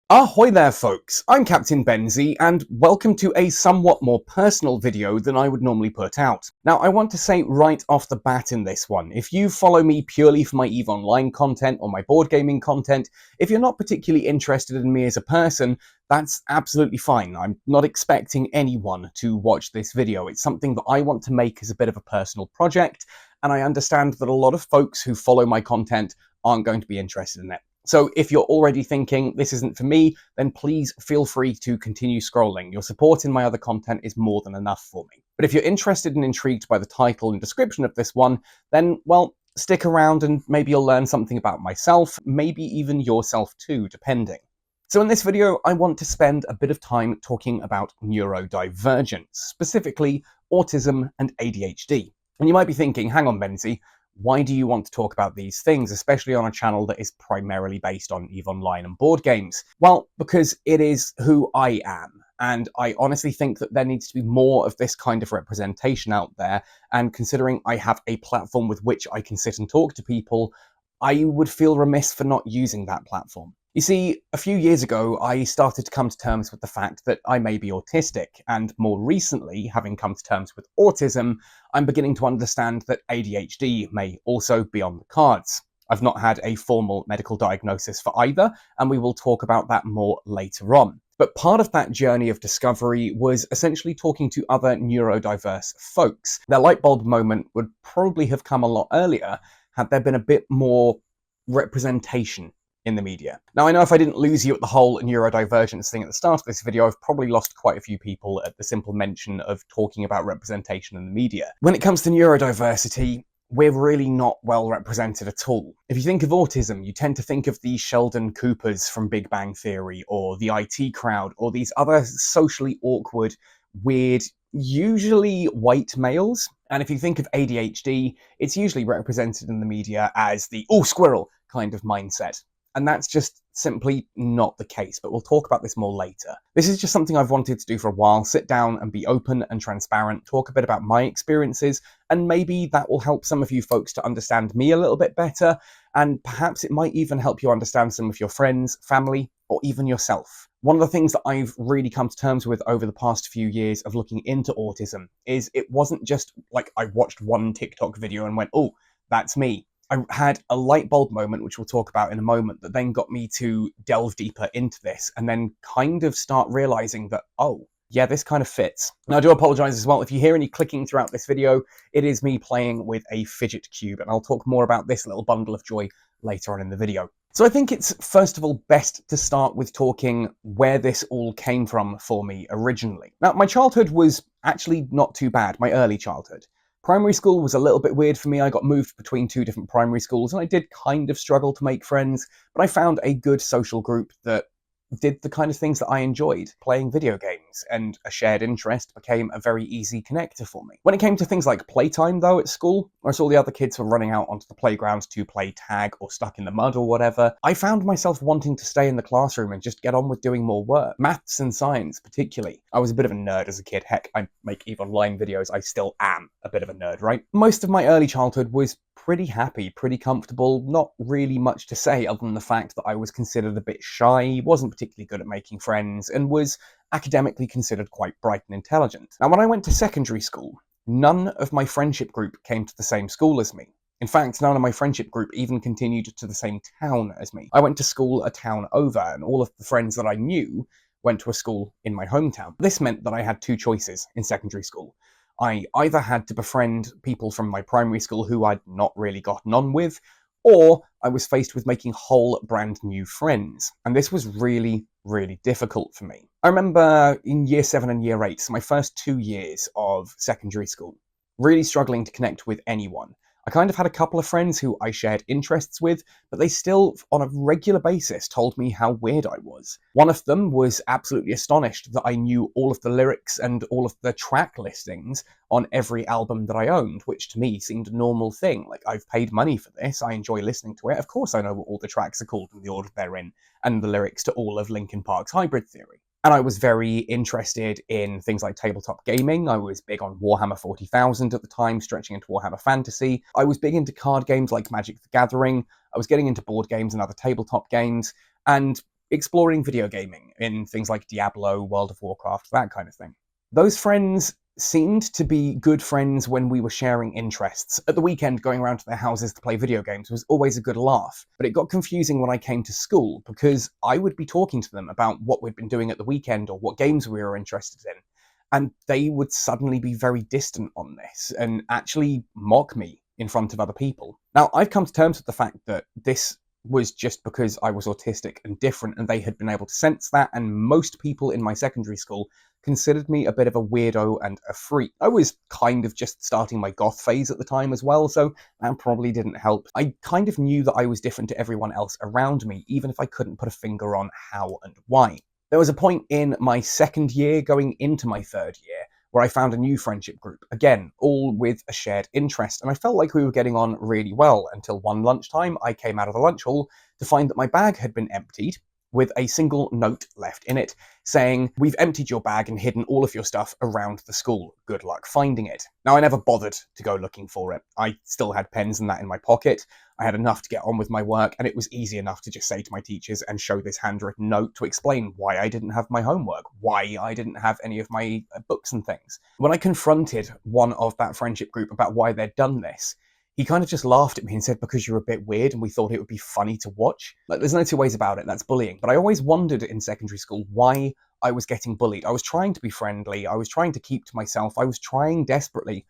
Ahoy there folks, I'm Captain Benzie and welcome to a somewhat more personal video than I would normally put out. Now I want to say right off the bat in this one, if you follow me purely for my EVE Online content or my board gaming content, if you're not particularly interested in me as a person, that's absolutely fine. I'm not expecting anyone to watch this video. It's something that I want to make as a bit of a personal project, and I understand that a lot of folks who follow my content aren't going to be interested in it. So if you're already thinking this isn't for me, then please feel free to continue scrolling. Your support in my other content is more than enough for me. But if you're interested and intrigued by the title and description of this one, then, well, stick around and maybe you'll learn something about myself, maybe even yourself too, depending. So in this video, I want to spend a bit of time talking about neurodivergence, specifically autism and ADHD. And you might be thinking, hang on, Benzie, why do you want to talk about these things, especially on a channel that is primarily based on EVE Online and board games? Well, because it is who I am, and I honestly think that there needs to be more of this kind of representation out there, and considering I have a platform with which I can sit and talk to people, I would feel remiss for not using that platform. You see, a few years ago, I started to come to terms with the fact that I may be autistic, and more recently, having come to terms with autism, I'm beginning to understand that ADHD may also be on the cards. I've not had a formal medical diagnosis for either, and we will talk about that more later on. But part of that journey of discovery was essentially talking to other neurodiverse folks. Their light bulb moment would probably have come a lot earlier had there been a bit more representation in the media. Now, I know if I didn't lose you at the whole neurodivergence thing at the start of this video, I've probably lost quite a few people at the simple mention of talking about representation in the media. When it comes to neurodiversity, we're really not well represented at all. If you think of autism, you tend to think of the Sheldon Coopers from Big Bang Theory, or the IT Crowd, or these other socially awkward, weird, usually white males. And if you think of ADHD, it's usually represented in the media as the "oh, squirrel" kind of mindset. And that's just simply not the case, but we'll talk about this more later. This is just something I've wanted to do for a while, sit down and be open and transparent, talk a bit about my experiences, and maybe that will help some of you folks to understand me a little bit better, and perhaps it might even help you understand some of your friends, family, or even yourself. One of the things that I've really come to terms with over the past few years of looking into autism is it wasn't just like I watched one TikTok video and went, oh, that's me. I had a light bulb moment, which we'll talk about in a moment, that then got me to delve deeper into this and then kind of start realizing that, oh, yeah, this kind of fits. Now, I do apologize as well. If you hear any clicking throughout this video, it is me playing with a fidget cube, and I'll talk more about this little bundle of joy later on in the video. So I think it's, first of all, best to start with talking where this all came from for me originally. Now, my childhood was actually not too bad, my early childhood. Primary school was a little bit weird for me. I got moved between two different primary schools and I did kind of struggle to make friends, but I found a good social group that did the kind of things that I enjoyed, playing video games, and a shared interest became a very easy connector for me. When it came to things like playtime, though, at school, where I saw the other kids were running out onto the playground to play tag or stuck in the mud or whatever, I found myself wanting to stay in the classroom and just get on with doing more work. Maths and science, particularly. I was a bit of a nerd as a kid. Heck, I make EVE Online videos. I still am a bit of a nerd, right? Most of my early childhood was pretty happy, pretty comfortable, not really much to say other than the fact that I was considered a bit shy, wasn't particularly good at making friends, and was academically considered quite bright and intelligent. Now, when I went to secondary school, none of my friendship group came to the same school as me. In fact, none of my friendship group even continued to the same town as me. I went to school a town over, and all of the friends that I knew went to a school in my hometown. This meant that I had two choices in secondary school. I either had to befriend people from my primary school who I'd not really gotten on with, or I was faced with making whole brand new friends. And this was really, really difficult for me. I remember in year 7 and year 8, so my first 2 years of secondary school, really struggling to connect with anyone. I kind of had a couple of friends who I shared interests with, but they still, on a regular basis, told me how weird I was. One of them was absolutely astonished that I knew all of the lyrics and all of the track listings on every album that I owned, which to me seemed a normal thing. Like, I've paid money for this, I enjoy listening to it, of course I know what all the tracks are called and the order they're in, and the lyrics to all of Linkin Park's Hybrid Theory. And I was very interested in things like tabletop gaming. I was big on Warhammer 40,000 at the time, stretching into Warhammer Fantasy. I was big into card games like Magic the Gathering. I was getting into board games and other tabletop games. And exploring video gaming in things like Diablo, World of Warcraft, that kind of thing. Those friends seemed to be good friends when we were sharing interests. At the weekend, going around to their houses to play video games was always a good laugh, but it got confusing when I came to school because I would be talking to them about what we'd been doing at the weekend or what games we were interested in, and they would suddenly be very distant on this and actually mock me in front of other people. Now, I've come to terms with the fact that this was just because I was autistic and different, and they had been able to sense that, and most people in my secondary school considered me a bit of a weirdo and a freak. I was kind of just starting my goth phase at the time as well, so that probably didn't help. I kind of knew that I was different to everyone else around me, even if I couldn't put a finger on how and why. There was a point in my second year going into my third year where I found a new friendship group, again, all with a shared interest, and I felt like we were getting on really well until one lunchtime I came out of the lunch hall to find that my bag had been emptied, with a single note left in it saying, "We've emptied your bag and hidden all of your stuff around the school. Good luck finding it." Now, I never bothered to go looking for it. I still had pens and that in my pocket. I had enough to get on with my work, and it was easy enough to just say to my teachers and show this handwritten note to explain why I didn't have my homework, why I didn't have any of my books and things. When I confronted one of that friendship group about why they'd done this, he kind of just laughed at me and said, "Because you're a bit weird and we thought it would be funny to watch." Like, there's no two ways about it, that's bullying. But I always wondered in secondary school why I was getting bullied. I was trying to be friendly, I was trying to keep to myself, I was trying desperately,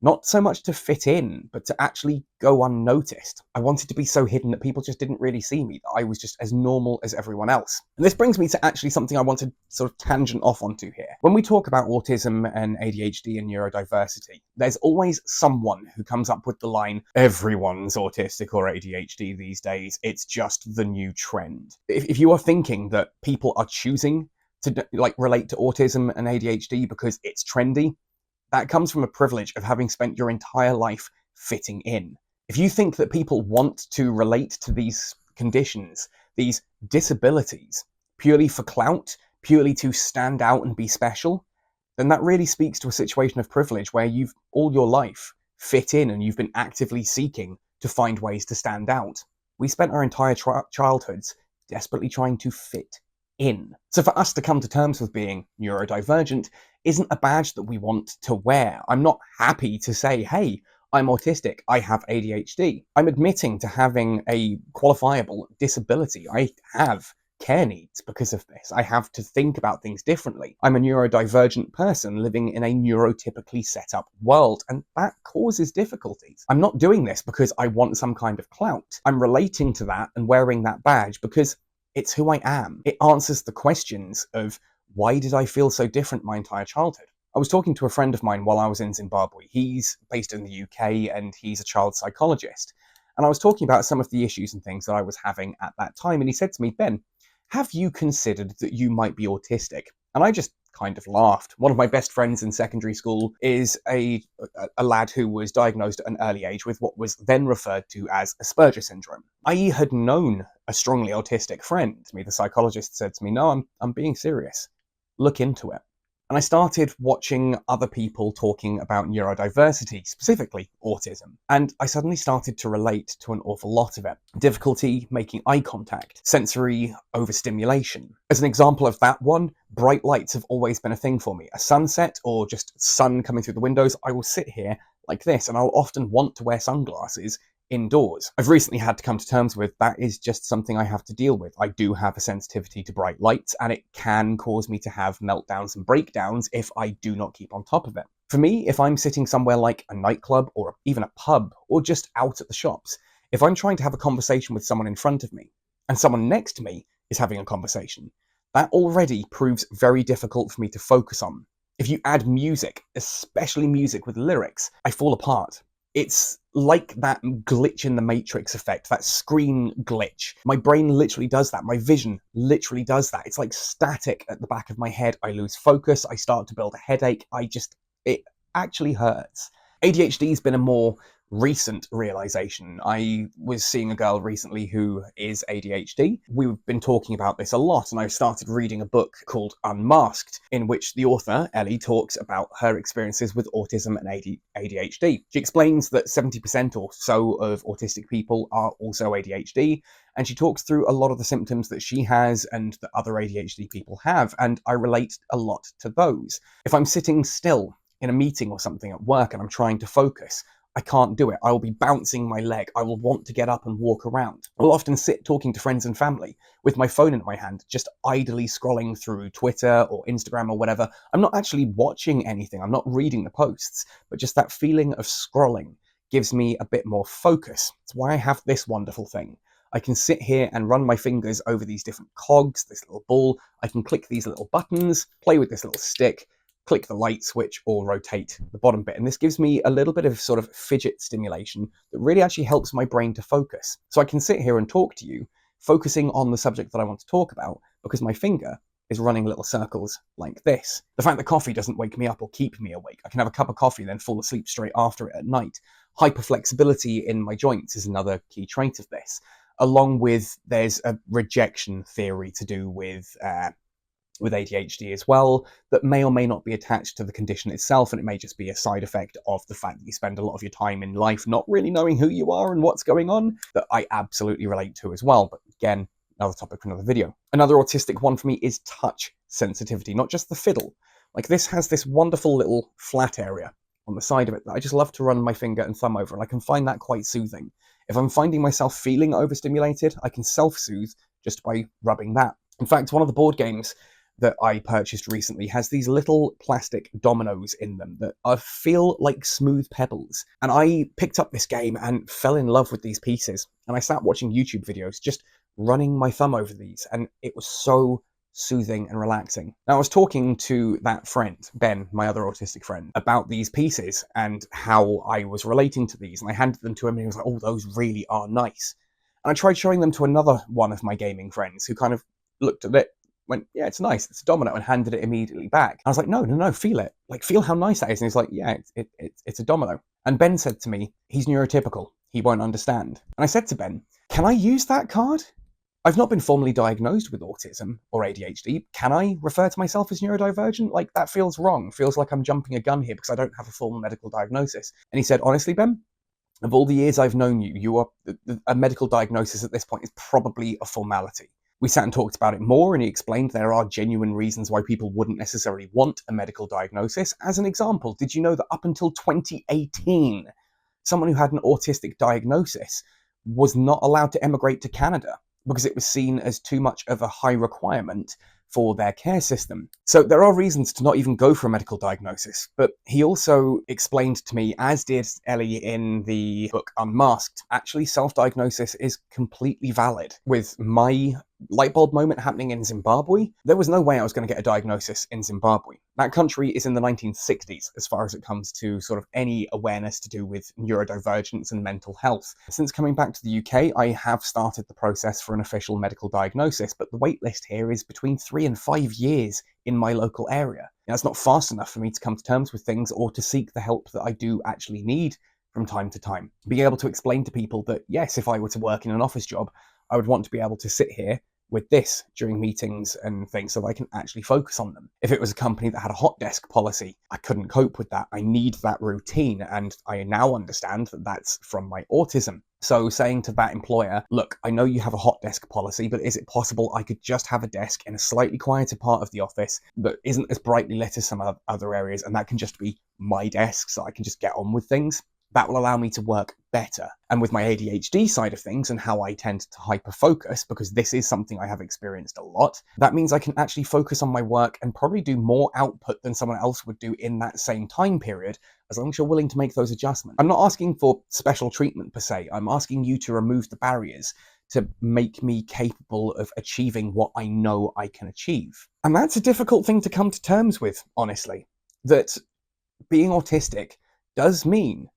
not so much to fit in, but to actually go unnoticed. I wanted to be so hidden that people just didn't really see me, that I was just as normal as everyone else. And this brings me to actually something I want to sort of tangent off onto here. When we talk about autism and ADHD and neurodiversity, there's always someone who comes up with the line, "Everyone's autistic or ADHD these days, it's just the new trend." If you are thinking that people are choosing to relate to autism and ADHD because it's trendy, that comes from a privilege of having spent your entire life fitting in. If you think that people want to relate to these conditions, these disabilities, purely for clout, purely to stand out and be special, then that really speaks to a situation of privilege where you've all your life fit in and you've been actively seeking to find ways to stand out. We spent our entire childhoods desperately trying to fit in. So for us to come to terms with being neurodivergent isn't a badge that we want to wear. I'm not happy to say, "Hey, I'm autistic, I have ADHD." I'm admitting to having a qualifiable disability. I have care needs because of this. I have to think about things differently. I'm a neurodivergent person living in a neurotypically set up world, and that causes difficulties. I'm not doing this because I want some kind of clout. I'm relating to that and wearing that badge because it's who I am. It answers the questions of, why did I feel so different my entire childhood? I was talking to a friend of mine while I was in Zimbabwe. He's based in the UK and he's a child psychologist. And I was talking about some of the issues and things that I was having at that time. And he said to me, "Ben, have you considered that you might be autistic?" And I just kind of laughed. One of my best friends in secondary school is a lad who was diagnosed at an early age with what was then referred to as Asperger syndrome. I had known a strongly autistic friend. The psychologist said to me, "No, I'm being serious. Look into it." And I started watching other people talking about neurodiversity, specifically autism, and I suddenly started to relate to an awful lot of it. Difficulty making eye contact, sensory overstimulation. As an example of that one, bright lights have always been a thing for me. A sunset or just sun coming through the windows, I will sit here like this, and I'll often want to wear sunglasses indoors. I've recently had to come to terms with that is just something I have to deal with. I do have a sensitivity to bright lights, and it can cause me to have meltdowns and breakdowns if I do not keep on top of it. For me, if I'm sitting somewhere like a nightclub or even a pub or just out at the shops, if I'm trying to have a conversation with someone in front of me and someone next to me is having a conversation, that already proves very difficult for me to focus on. If you add music, especially music with lyrics, I fall apart. It's like that glitch in the Matrix effect, that screen glitch. My brain literally does that. My vision literally does that. It's like static at the back of my head. I lose focus. I start to build a headache. It actually hurts. ADHD's been a more recent realization. I was seeing a girl recently who is ADHD. We've been talking about this a lot, and I started reading a book called Unmasked, in which the author, Ellie, talks about her experiences with autism and ADHD. She explains that 70% or so of autistic people are also ADHD, and she talks through a lot of the symptoms that she has and that other ADHD people have, and I relate a lot to those. If I'm sitting still in a meeting or something at work and I'm trying to focus, I can't do it. I will be bouncing my leg. I will want to get up and walk around. I'll often sit talking to friends and family with my phone in my hand, just idly scrolling through Twitter or Instagram or whatever. I'm not actually watching anything. I'm not reading the posts, but just that feeling of scrolling gives me a bit more focus. It's why I have this wonderful thing. I can sit here and run my fingers over these different cogs, this little ball. I can click these little buttons, play with this little stick, click the light switch or rotate the bottom bit. And this gives me a little bit of sort of fidget stimulation that really actually helps my brain to focus. So I can sit here and talk to you, focusing on the subject that I want to talk about, because my finger is running little circles like this. The fact that coffee doesn't wake me up or keep me awake. I can have a cup of coffee and then fall asleep straight after it at night. Hyperflexibility in my joints is another key trait of this. Along with, there's a rejection theory to do with ADHD as well, that may or may not be attached to the condition itself, and it may just be a side effect of the fact that you spend a lot of your time in life not really knowing who you are and what's going on, that I absolutely relate to as well. But again, another topic for another video. Another autistic one for me is touch sensitivity, not just the fiddle. Like, this has this wonderful little flat area on the side of it that I just love to run my finger and thumb over, and I can find that quite soothing. If I'm finding myself feeling overstimulated, I can self-soothe just by rubbing that. In fact, one of the board games that I purchased recently has these little plastic dominoes in them that feel like smooth pebbles. And I picked up this game and fell in love with these pieces. And I sat watching YouTube videos, just running my thumb over these, and it was so soothing and relaxing. Now, I was talking to that friend, Ben, my other autistic friend, about these pieces and how I was relating to these, and I handed them to him and he was like, oh, those really are nice. And I tried showing them to another one of my gaming friends who kind of looked at it, went, yeah, it's nice, it's a domino, and handed it immediately back. I was like, no, feel it. Like, feel how nice that is. And he's like, yeah, it's a domino. And Ben said to me, he's neurotypical, he won't understand. And I said to Ben, can I use that card? I've not been formally diagnosed with autism or ADHD. Can I refer to myself as neurodivergent? Like, that feels wrong. Feels like I'm jumping a gun here because I don't have a formal medical diagnosis. And he said, honestly, Ben, of all the years I've known you are a medical diagnosis at this point is probably a formality. We sat and talked about it more, and he explained there are genuine reasons why people wouldn't necessarily want a medical diagnosis. As an example, did you know that up until 2018, someone who had an autistic diagnosis was not allowed to emigrate to Canada because it was seen as too much of a high requirement for their care system? So there are reasons to not even go for a medical diagnosis. But he also explained to me, as did Ellie in the book Unmasked, actually self-diagnosis is completely valid. With my light bulb moment happening in Zimbabwe, there was no way I was going to get a diagnosis in Zimbabwe. That country is in the 1960s as far as it comes to sort of any awareness to do with neurodivergence and mental health. Since coming back to the UK, I have started the process for an official medical diagnosis, but the wait list here is between 3 and 5 years in my local area. That's not fast enough for me to come to terms with things or to seek the help that I do actually need from time to time. Being able to explain to people that, yes, if I were to work in an office job, I would want to be able to sit here with this during meetings and things so that I can actually focus on them. If it was a company that had a hot desk policy, I couldn't cope with that. I need that routine, and I now understand that that's from my autism. So saying to that employer, look, I know you have a hot desk policy, but is it possible I could just have a desk in a slightly quieter part of the office that isn't as brightly lit as some other areas, and that can just be my desk so I can just get on with things? That will allow me to work better. And with my ADHD side of things and how I tend to hyper-focus, because this is something I have experienced a lot, that means I can actually focus on my work and probably do more output than someone else would do in that same time period, as long as you're willing to make those adjustments. I'm not asking for special treatment per se. I'm asking you to remove the barriers to make me capable of achieving what I know I can achieve. And that's a difficult thing to come to terms with, honestly. That being autistic does mean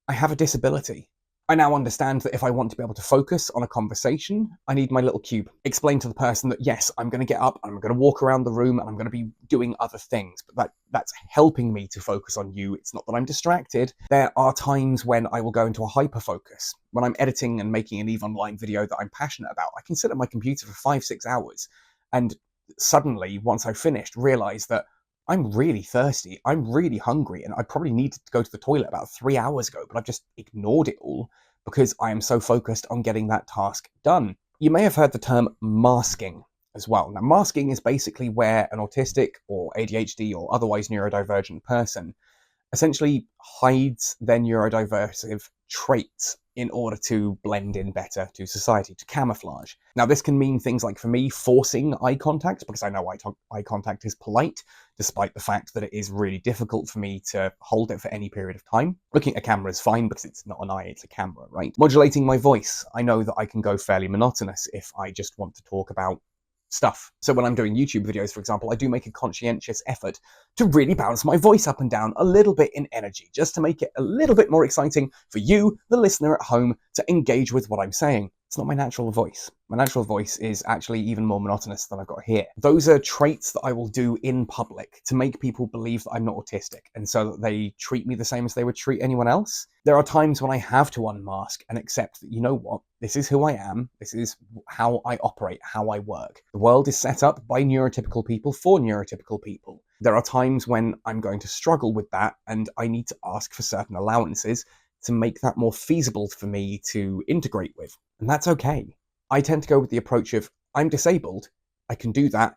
I have a disability. I now understand that if I want to be able to focus on a conversation, I need my little cube. Explain to the person that, yes, I'm going to get up, and I'm going to walk around the room, and I'm going to be doing other things, but that's helping me to focus on you. It's not that I'm distracted. There are times when I will go into a hyper-focus. When I'm editing and making an EVE Online video that I'm passionate about, I can sit at my computer for 5-6 hours, and suddenly, once I've finished, realize that I'm really thirsty, I'm really hungry, and I probably needed to go to the toilet about 3 hours ago, but I've just ignored it all because I am so focused on getting that task done. You may have heard the term masking as well. Now, masking is basically where an autistic or ADHD or otherwise neurodivergent person essentially hides their neurodiversive traits in order to blend in better to society, to camouflage. Now, this can mean things like, for me, forcing eye contact, because I know eye contact is polite, despite the fact that it is really difficult for me to hold it for any period of time. Looking at a camera is fine because it's not an eye, it's a camera, right? Modulating my voice. I know that I can go fairly monotonous if I just want to talk about stuff. So when I'm doing YouTube videos, for example, I do make a conscientious effort to really bounce my voice up and down a little bit in energy, just to make it a little bit more exciting for you, the listener at home, to engage with what I'm saying. It's not my natural voice. My natural voice is actually even more monotonous than I've got here. Those are traits that I will do in public to make people believe that I'm not autistic, and so that they treat me the same as they would treat anyone else. There are times when I have to unmask and accept that, you know what, this is who I am, this is how I operate, how I work. The world is set up by neurotypical people for neurotypical people. There are times when I'm going to struggle with that, and I need to ask for certain allowances to make that more feasible for me to integrate with. And that's okay. I tend to go with the approach of, I'm disabled, I can do that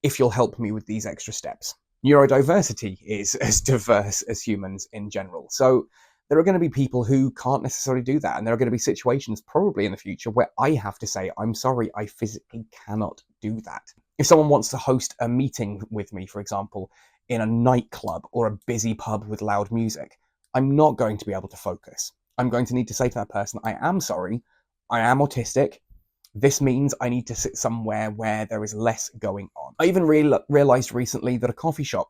if you'll help me with these extra steps. Neurodiversity is as diverse as humans in general. So there are going to be people who can't necessarily do that. And there are going to be situations probably in the future where I have to say, I'm sorry, I physically cannot do that. If someone wants to host a meeting with me, for example, in a nightclub or a busy pub with loud music, I'm not going to be able to focus. I'm going to need to say to that person, I am sorry, I am autistic. This means I need to sit somewhere where there is less going on. I even realized recently that a coffee shop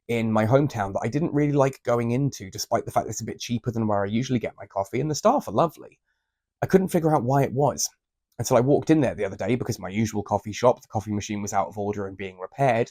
in my hometown that I didn't really like going into, despite the fact that it's a bit cheaper than where I usually get my coffee, and the staff are lovely. I couldn't figure out why it was until I walked in there the other day, because my usual coffee shop, the coffee machine was out of order and being repaired,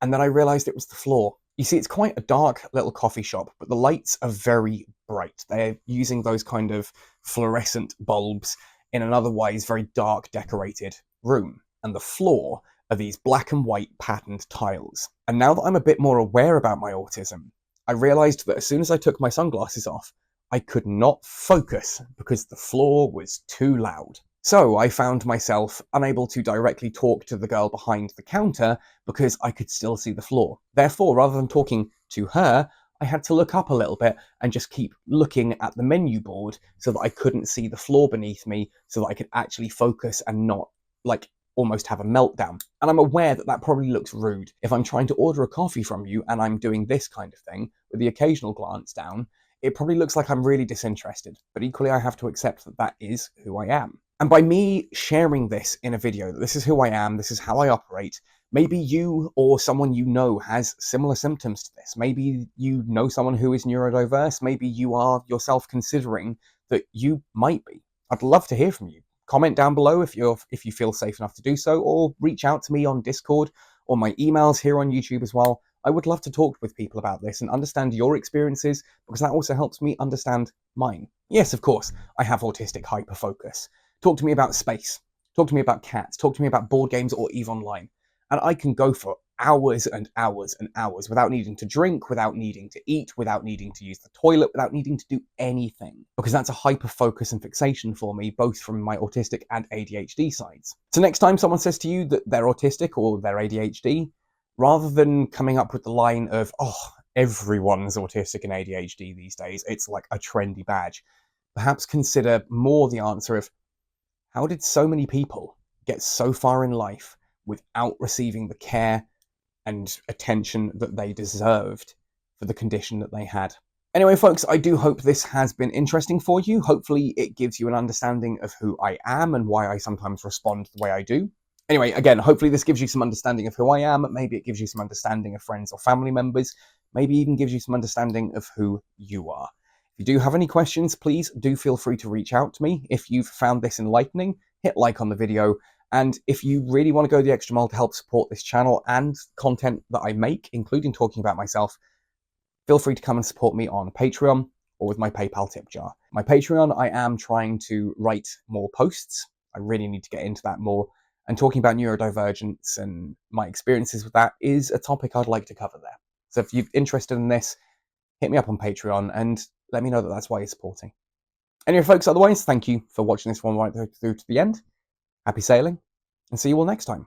and then I realized it was the floor. You see, it's quite a dark little coffee shop, but the lights are very bright. They're using those kind of fluorescent bulbs in an otherwise very dark decorated room. And the floor are these black and white patterned tiles. And now that I'm a bit more aware about my autism, I realized that as soon as I took my sunglasses off, I could not focus because the floor was too loud. So I found myself unable to directly talk to the girl behind the counter because I could still see the floor. Therefore, rather than talking to her, I had to look up a little bit and just keep looking at the menu board so that I couldn't see the floor beneath me, so that I could actually focus and not, like, almost have a meltdown. And I'm aware that that probably looks rude. If I'm trying to order a coffee from you and I'm doing this kind of thing with the occasional glance down, it probably looks like I'm really disinterested. But equally, I have to accept that that is who I am. And by me sharing this in a video, that this is who I am, this is how I operate, maybe you or someone you know has similar symptoms to this. Maybe you know someone who is neurodiverse. Maybe you are yourself considering that you might be. I'd love to hear from you. Comment down below if you feel safe enough to do so, or reach out to me on Discord or my emails here on YouTube as well. I would love to talk with people about this and understand your experiences, because that also helps me understand mine. Yes, of course, I have autistic hyperfocus. Talk to me about space. Talk to me about cats. Talk to me about board games or EVE Online. And I can go for hours and hours and hours without needing to drink, without needing to eat, without needing to use the toilet, without needing to do anything. Because that's a hyper-focus and fixation for me, both from my autistic and ADHD sides. So next time someone says to you that they're autistic or they're ADHD, rather than coming up with the line of, oh, everyone's autistic and ADHD these days, it's like a trendy badge, perhaps consider more the answer of, how did so many people get so far in life without receiving the care and attention that they deserved for the condition that they had? Anyway, folks, I do hope this has been interesting for you. Hopefully it gives you an understanding of who I am and why I sometimes respond the way I do. Anyway, again, hopefully this gives you some understanding of who I am. Maybe it gives you some understanding of friends or family members. Maybe even gives you some understanding of who you are. If you do have any questions, please do feel free to reach out to me. If you've found this enlightening, hit like on the video. And if you really want to go the extra mile to help support this channel and content that I make, including talking about myself, feel free to come and support me on Patreon or with my PayPal tip jar. My Patreon, I am trying to write more posts. I really need to get into that more. And talking about neurodivergence and my experiences with that is a topic I'd like to cover there. So if you're interested in this, hit me up on Patreon and let me know that that's why you're supporting. Anyway, folks, otherwise, thank you for watching this one right through to the end. Happy sailing, and see you all next time.